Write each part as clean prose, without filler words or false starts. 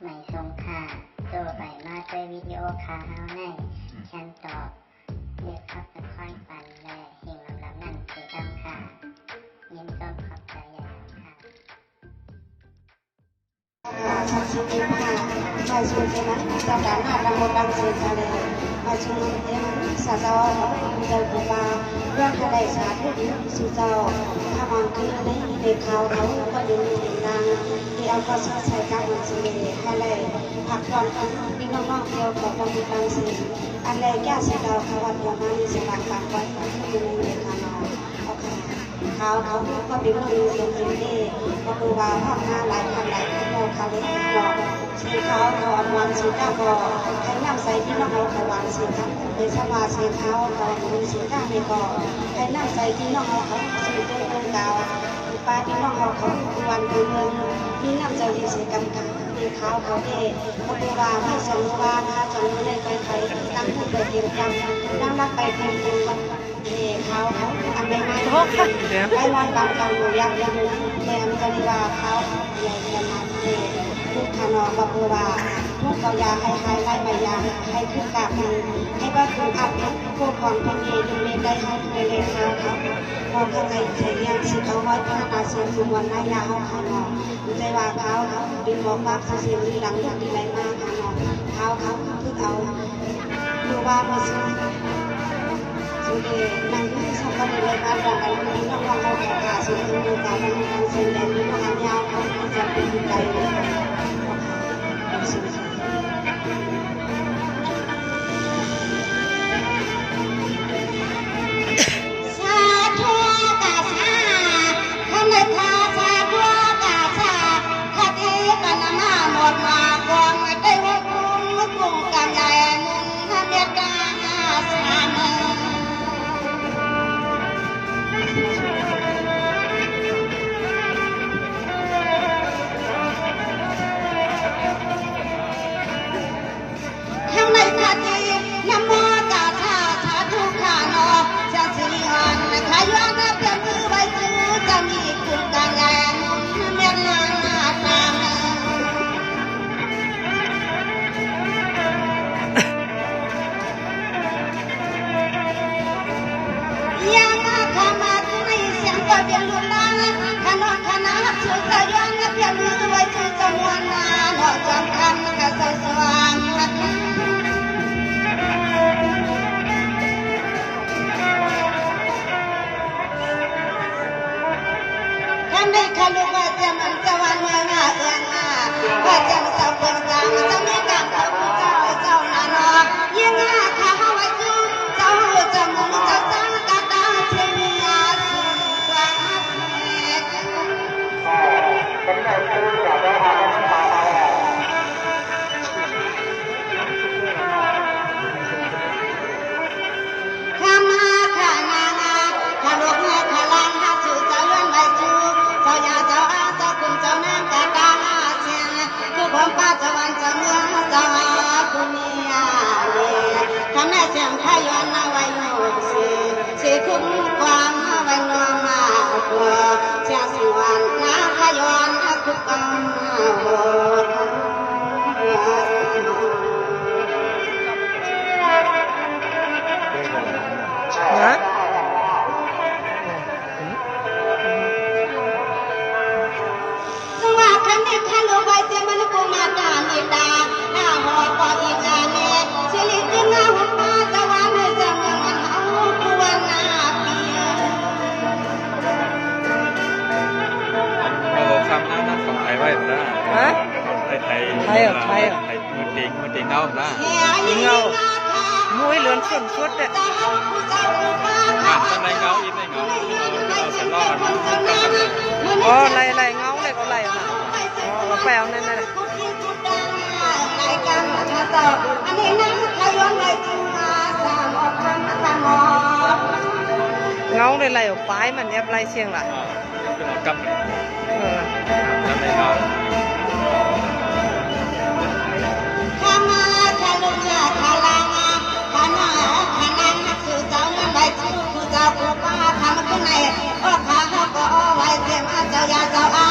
ไม่ทรงค่าตัวใบมาด้วยวิดีโอคาเฮาในฉันตอบเลือกขับตะค่อยปันและเฮงลำนั่นคือดำค่ะยินต้นขอบใจใหญ่ค่ะชัดชิมค่ะมาชูเจนั้นจะการหน้าดำบดังเสียทะเลมาชูเจนั้นสาวเจ้าเจ้าบุบาเรื่องทะเลสาธุดิสุเจ้าถ้ามันคือในเด็กเขาเขาก็ดึงถึงนางที่เอาก็ใช้การมันสิทะเลผักผ่อนพี่น้องๆเดียวของดังดังสีอะไรแก่สีดาวเขาวัดประมาณสลักปากไว้ที่ในเด็กเขาเอาค่ะเขาก็เป็นคนมีสิ่งที่ก็คือว่าพ่อหน้าหลายพันโมคาเล็กบอกสีเขาอันวันสีก้าบอกให้น้ำใสที่น้องเอาเขาวันสีทั้งเป็นสวาสีเขามีสีก้าไม่บอกให้น้ำใสที่น้องเอาเขาสีเดินดาวป้าที่น้องเอาเขาวันเมืองมีน้ำใจดีสีกำกับมีเขาเด็กก็คือว่าไม่สนุว่านะจะรู้เลยไปใครตั้งผู้เกิดเดียวกันนั่งรักไปเป็นเขาอันไม่ไม่ได้ลอยบางกลางอยู่ยังแม่จะเรียกว่าเขาใหญ่ขนาดนี้ทุกขนอบอกว่าทุกเขายาให้ไล่ใบยาให้ขึ้นกาบให้ว่าคืออับพวกของคนเองมีได้ให้เลยเขาพอเข้าใจเสียงสิเขาไว้พัฒนาเสียงสุวรรณยาเขาขนอใจว่าเขาดึงบอกว่าเขาเสียงหลังที่ไรมากขนอเขาคือเอาดูว่าเมื่อสุดเลยนั่งที่ชอบก็เลยมาดังกันที่น้องเราขาสุดที่ดูการนั่งทางเส้นแดงที่น้องยาวเขาจะเป็นใจเลยสาธุกาชาขณะทาสาธุกาชาคดีกันมาหมดมากวางได้ว่ากุ้งกันใหญ่มุนเมียกาสานทำไมคดีนโมกาชาสาธุขานอจะสิวันขายวันเปลี่ยนมือไว้ซื้อจะมีกุ้งกันใหญ่มุนเมียกาสานยังขมาไม่เสียงก็เปลี่ยนลุนลาขนมขนาดสุดจะย้อนเปลี่ยนมือไว้ซื้อจำนวนนานหอจำคันก็สสว่างได้ขลุกว่าจะมันจะวันเมื่องาเอื้องาว่าจะมาเจ้าเปิดกลางจะมีการเจ้าผู้เจ้าหน้านอยิ่งหาข้าไว้จูเจ้าจะมุ่งเจ้าจังกาตาเทียมีอาสุกว่าเป็นไงคืออยากได้หาไม่มาข้ามาข้านางาข้าลูกแม่ข้าลานข้าจูเจ้าเลื่อนไว้จูเจ้าอย่าเจ้าอาเจ้าคุณเจ้าแม่กาตาเชียงคือผมป้าเจ้าวันเจ้าเมืองเจ้าคุณมีอาเล่ทำแม่เสียงข้าย้อนมาไว้โน่สิคุ้มความไว้นอมาตัวเสียงสิวันน้าข้าย้อนคุกกันนะท่านรู้ไว้เสียมันกูมาการอีดาหน้าหัวปออีจาเน่สิริจินหัวมาจะวันให้เสียงมันเฮาควรนาปีเราบอกคำนั้นนะของไทยไว้นะฮะไทยมือติงเงานะเงามุ้ยเหลือนสุดเนี่ยในเงาอีกในเงาเราจะรอดอ๋อไล่เงาเลยก็ไล่นะอ๋อเราแปลวนั่นเลยเงาเลยไล่ออกไปมันแอบไล่เชียงล่ะกับในเงาข้ามาข้าลุงยาข้าลางข้าหน้าข้านั่งสู่เจ้าเงินใบจูผู้เจ้าผู้ป้าข้ามาขึ้นในข้าก็ไว้เสียมาเจ้ายาเจ้าอา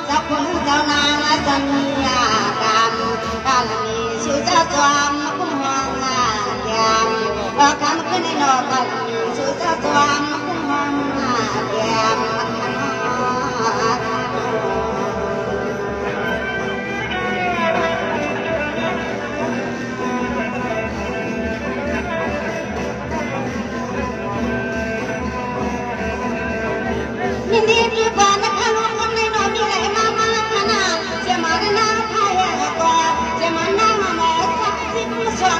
เจ้าคุณเจ้านางจะมีอากรรม จอมคุ้มห่วงหน้าแกมว่าคำขึ้นในนอกกันสู่เจ้าจอมคุ้มห่วงหน้าแกมยินดีที่บ้านนะคะลูกคนในนอมีอะไรมาขนาดเจ้ามาหน้าพายกว่าเจ้ามาหน้ามาสักสิบสอง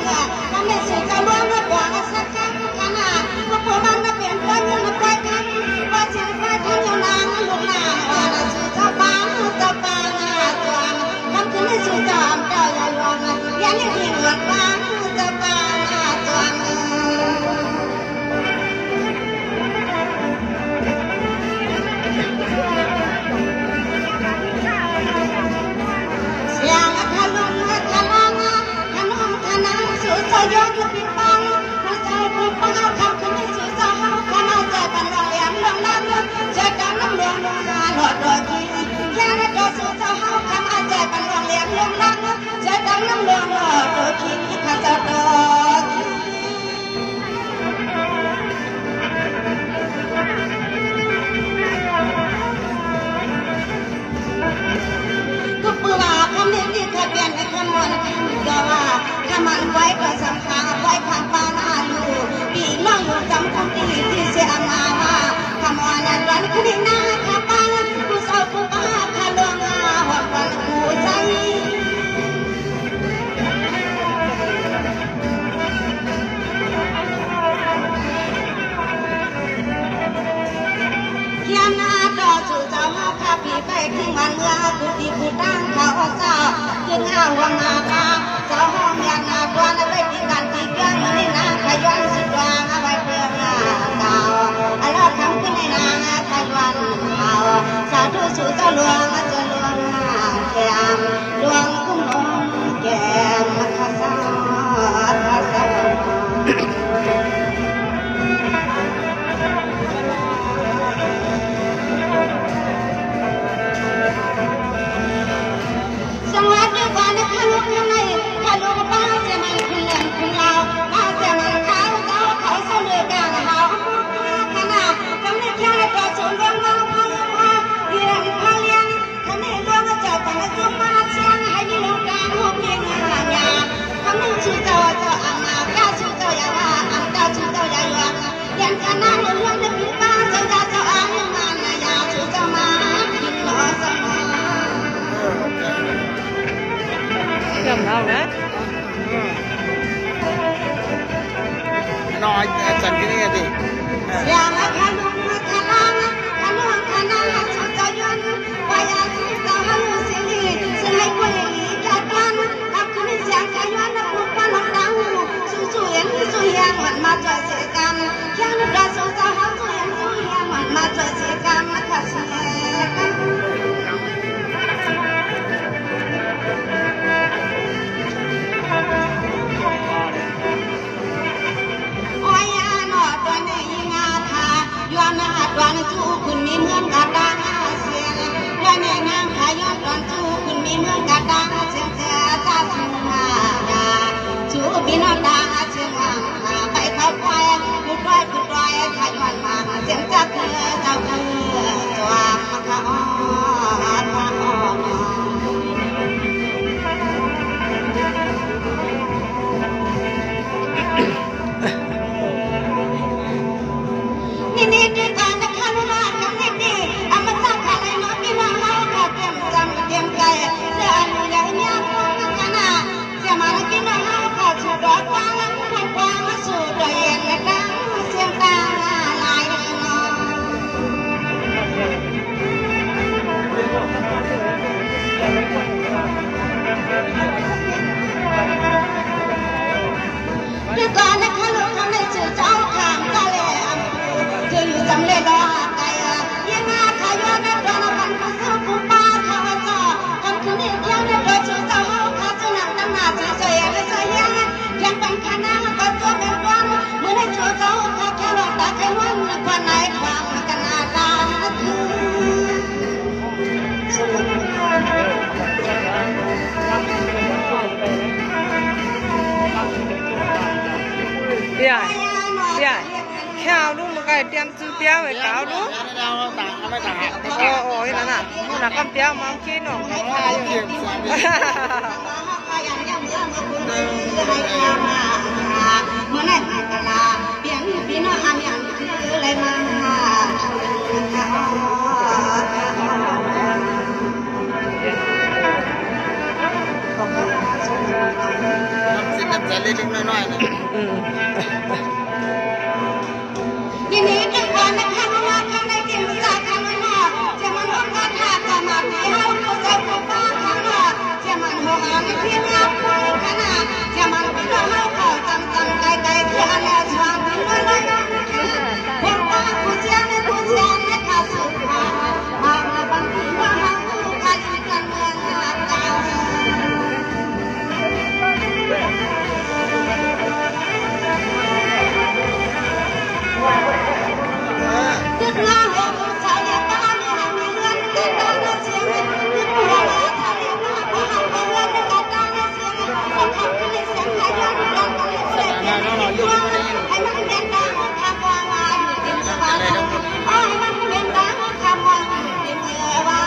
ทำให้สุดจะล้วนกว่าสักครั้งขนาดพวกมันจะเปลี่ยนไปเงินไปกันว่าจะไปทำยังไงลูกหน้าว่าสุดจะบ้าจะบ้าตัวทำขึ้นให้สุดจะเจ้าอย่าลวงอย่าเลี้ยงที่หลวงบ้าจะบ้าตัวยอดปิดบังหัวใจปิดบังเอาคำขึ้นให้สื่อสารเอาคำเอาใจเป็นรอยแหลมลงน้ำใจกันน้ำเลืองลงมาหลอดรอยที่แค่นั้นก็สื่อสารเอาคำเอาใจเป็นรอยแหลมลงน้ำใจกันน้ำเลืองหลอดรอยที่ข้าจะรอทุกเมื่อคำนี้ที่เขาเปลี่ยนในคำวันก็ว่าถ้ามันไว้ก็สำคัญไว้ข้างฟ้าหน้าอยู่ปีน้องอยู่จำคำที่เสียมาว่าคำว่านั้นวันคืนหน้าข้าปังกูเศร้ากูบ้าข้าลวงหอดวันกูใจเขียนหน้าต่อสู่เจ้ามาข้าปีไปขึ้นมันเมื่อกูตีกูตั้งเขาเจ้าขึ้นห้างวังนาคาเจ้าห้องยานากวนไปที่กันที่เกลือมันนี่นาขย้อนสุดวางเอาไว้เพื่อหน้าเก่าอารมณ์ทำขึ้นในนาขย้อนเก่าสาธุสู่เจ้าหลวงเจ้าหลวงแก้มหลวงคุ้มองแก้มข้าสาข้าสาสวัสดีบ้านข้าลูกยังไงข้าลูกบ้านจะมันขึ้นเลี้ยงขึ้นเราบ้านจะมันข้าวเจ้าเขาเสนอการหาขนาดจำได้แค่ตัวสูงเรื่องมาพาเลี้ยงพาเลี้ยงทำให้เรื่องเจ้าแต่ละจุดมาเชียงให้มีลูกกลางหัวเพียงหายาทำให้ชูเจ้าอามาแก่ชูเจ้าอย่าว่าอันเจ้าชูเจ้าอย่าหลวงเลี้ยงขนาดเรื่องในปีบ้านเจ้าอ่างงานนายาชูเจ้ามากินหล่อสมองจำเอานะน้อยจังที่นี่ดิอยากมาขลุ่มมาขลังขลุ่มขนังสุดจะยันวายาสุดจะหันเสียงดีเสียงให้คนดีจัดกันทับขึ้นเสียงขยันพูดกันหลังดังสู้ๆยังสู้ยังมันมาจ่อยเสียกันแค่นึกได้สู้จะหันสู้ยังมันมาจ่อยเสียกันมาขัดเสียกันวันจูคุณมีเมืองกาดาเสียงและแม่นางขายอดวันจูคุณมีเมืองกาดาเสียงเจ้าจ้าสุมาดาจูบินดาเสียงหางไปเข้าควายกุดร้อยกุดร้อยขายวันมาเสียงจ้าคือเจ้าคือจวามมะขามนี่ด้วยกันนะคะลูกหลานกันนี่อามาสักอะไรน้องพี่น้องเราก็เตรียมจำเตรียมใจเสื้อ เตรียมซื้อเปี๊ยะไว้เก่าลูกโอ้ยนั่นน่ะกำเปี๊ยะมากินหนองราคาอยู่เมื่อไหร่กะลาเปลี่ยนพี่น้องอันยังคืออะไรมาน้ำใจเล็กๆน้อยๆนะยินดีกับคนนะคะว่าทำในเกมศาสตร์กันมาจะมันต้องการหาความมาที่เฮาเขาจะพบว่าครั้งละจะมันหัวในเพียงเราคุยกันนะจะมันเป็นเราเขาจังไกลๆที่อันแล้วชวนกันเลยพวกว่าผู้เชี่ยวในผู้เชี่ยวในข้าสุดทางมาบางทีว่าเฮาคู่กันกันเมืองหาเก่าตึกน้ำของชาวเดียวกันมีเงินติดตั้งเสียงตึกหัวเราชาวเดียวกันพอหักเงินติดตั้งเสียงคนขับกันเสียงใครยังดังกันเสียงให้มันเด่นดังคำว่าว่าอยู่ที่เมืองว่าให้มันเด่นดังคำว่าอยู่ที่เมืองว่า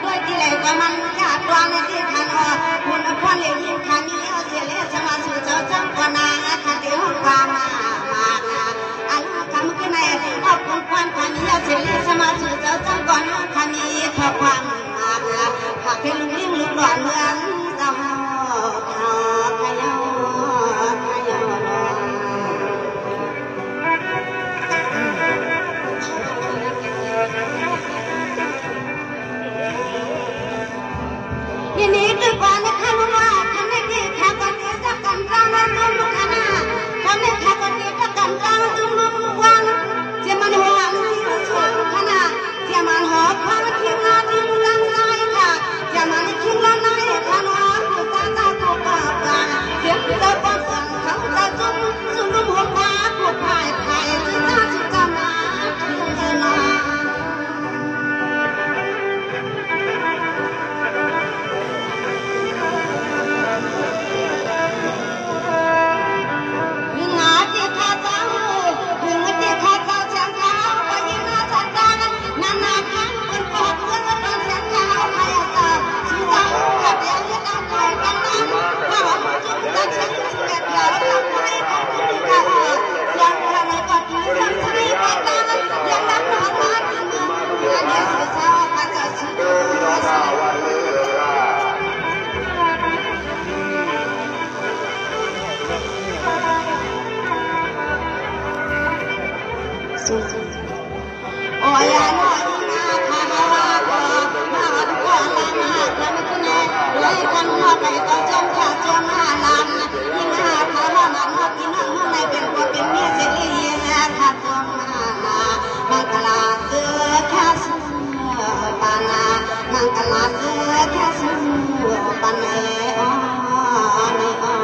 ด้วยที่ไหนก็มันขาดตัวในที่ขันอ่อคุณพ่อเลี้ยงยิ่งขันนี้เอาเสียเลี้ยสมาสู่เจ้าจังกวนาขันเดียวความมาอันคำขึ้นในเอาคุณควันขันนี้เอาเสียเลี้ยสมาสู่เจ้าจังกวนาขันนี้ขอความมาหากให้ลุงเลี้ยงลูกหลานเมืองเจ้าเฮาขยอยินดีด้วยก่อนนะคะว่าทำให้ดีค่ะก่อนนี้สักกันตั้งวันรุ่งกันนะทำให้ค่ะก่อนนี้สักกันตั้งรุ่งวันจะมันหัวมันอยู่ช่วงขณะจะมันหอบความคิดงานยิ่งดังใจค่ะจะมันคิดละในขณะผู้ตาตาผู้ปากปากเสียงเจ้าป้อนสั่งเขาจะจุ่มสุรุ่มหัวปาผู้พายไทยสุดาสุดามาคือนาโอ้ยน้อยนาคาราบมาดูว่าลามาทำคุณเลยกันหัวไปก็จมขาจมหาลานยิ่งหาคารามาหอดกินห้องในเป็นตัวเป็นเมียเสียลีขาดตัวมามังกลาเสือแค่เสือปานามังกลาเสือแค่เสือปานาอ๋อในอ๋อ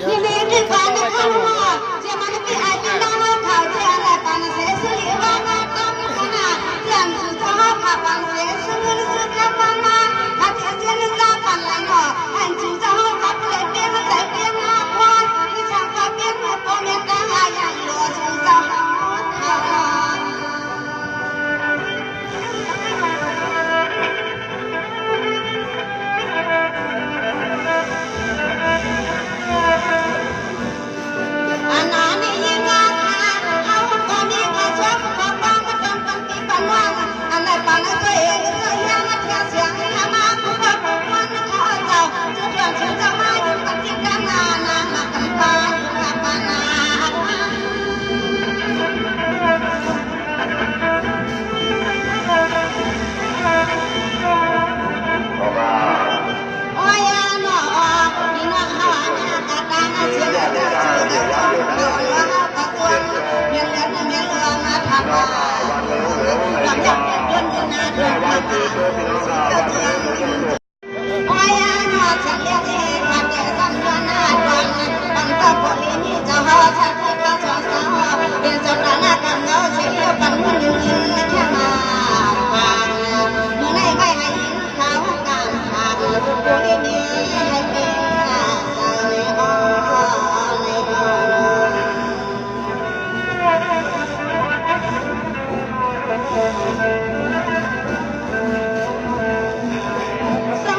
ยินดีด้วยกันนะคะว่าจะมันเป็นไอ้ที่น้องเขาเจ้าและปันเสียสุริวานาตามขนาดเรื่องสุดท้ายขับปันเสียสุริสุดขับปันมาขับเสียเสียนซาปันไหลหนออันสุดท้ายขับเลยเปลี่ยนใส่เปลี่ยนหน้าควายที่ช่างขับเปลี่ยนหัวโปเมียตาหาอย่างหล่อสุดท้ายโอ้ยน้องฉันเรียก ส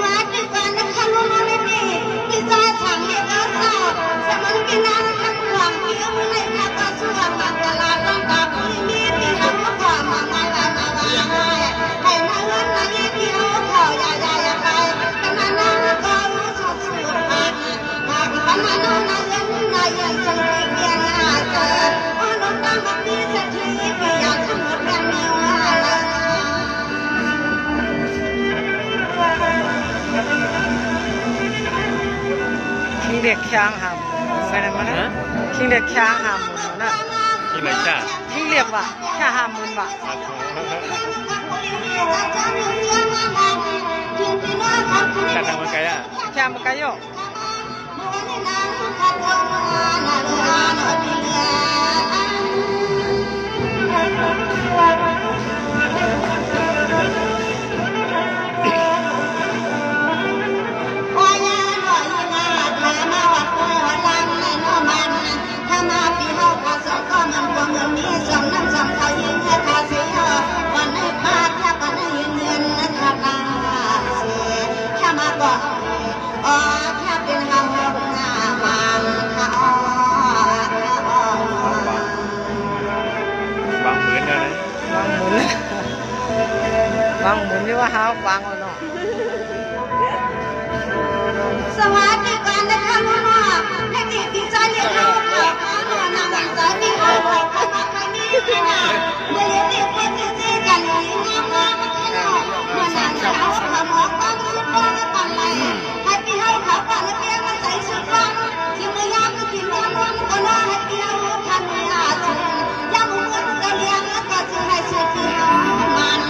วัสดีค่ะนะคะลุงน้องนี่พี่จ้าฉันเรียกอาสาสมันกินน้ำขันหลังพี่เอาไว้ค่ะก็ช่วยมาตลาดตั้งแต่พี่มีพี่ทำก็มามาแล้วมาว่าให้มาเงินมาเยี่ยพี่เอาข่าวอย่าไปขนาดนั้นก็รู้สุดสุดมาขนาดนั้นนะยังสังเกตเพียงหน้าเจอโอ้ลงตามแบบนี้สักทีพี่อยากทั้งหมดแบบนี้เลย คิงเด็กช้างหามไปไหนมาเนี่ยคิงเด็กช้างหามหมุนน่ะ ที่ไหนจ้า คิงเรียกว่าแค่หามหมุนว่ะ จัดทำมาไกลอ่ะ แค่มาไกลโย วางเหมือนกันเลยว างหมุนที่ว่าหาวางเอาเนาะ สวัสดีค่ะนะคะลุงน้องให้ดีพี่ใจเรียกเราค่ะนำวันใจที่เราค่ะใครมีที่ไหนเมื่อเรียกคนที่จีกันนี่นะเมื่อนานเขาทำหอกต้องสุดต้องปังไปให้พี่ให้เขาปังแล้วเพียงมาใส่สุดฟังที่เมื่อยามก็กินน้ำมันก็น่าให้พี่เอาทำให้อาชีพยามมือก็เลี้ยงแล้วก็จะให้สุดที่มัน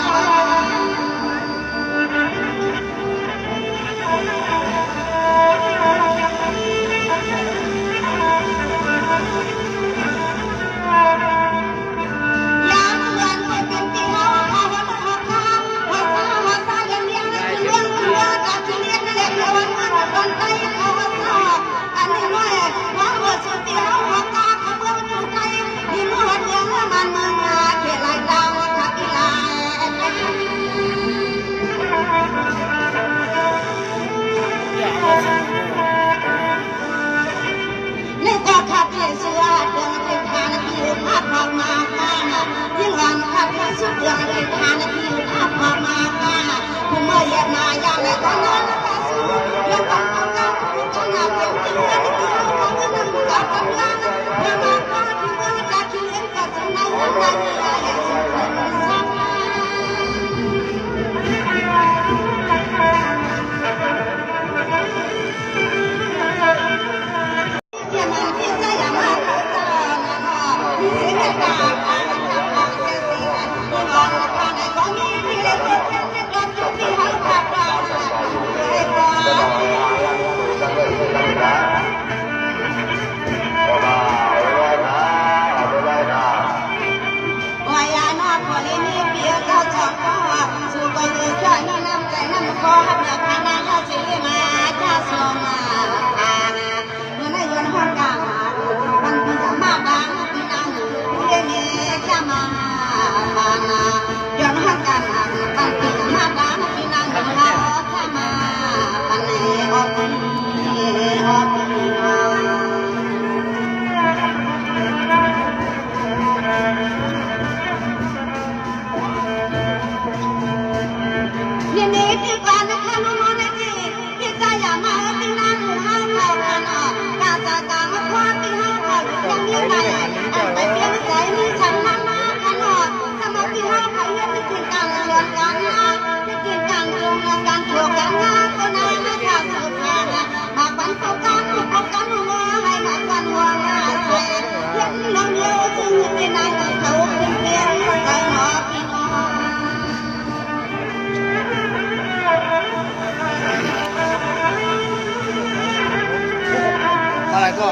อะไรก็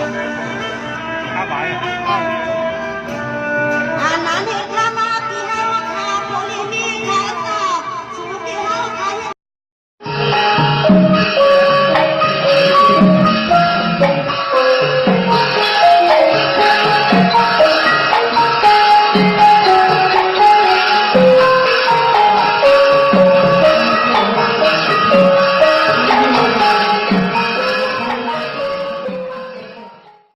5 บาท